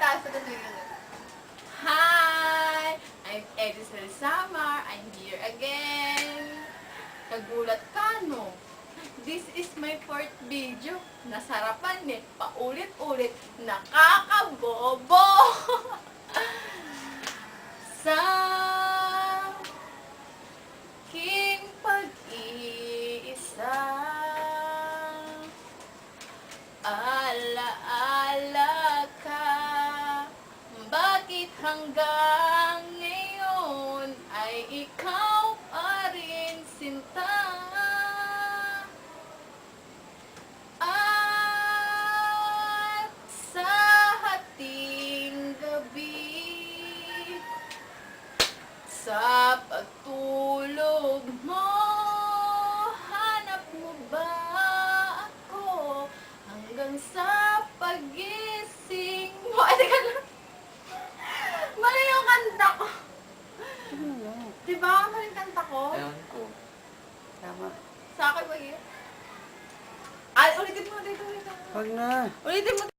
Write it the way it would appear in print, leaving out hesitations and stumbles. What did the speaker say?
Sagot mo yun. Hi! I'm Edison Samar. I'm here again. Nagulat ka, no? This is my fourth video. Nasarapan eh. Paulit-ulit. Nakakabobo! Sa aking pag-iisa, ala-ala ka. Bakit hanggang ngayon ay ikaw pa rin sinta? At sa hating gabi, sa pagtulog mo, hanap mo ba ako hanggang sa pagising mo? Ay, teka lang. Mali yung kanta ko. Diba? Mali yung kanta ko? Ewan ko. Tama. Sa akin ba yun? Ay, ulitin mo. Huwag na. Ulitin mo.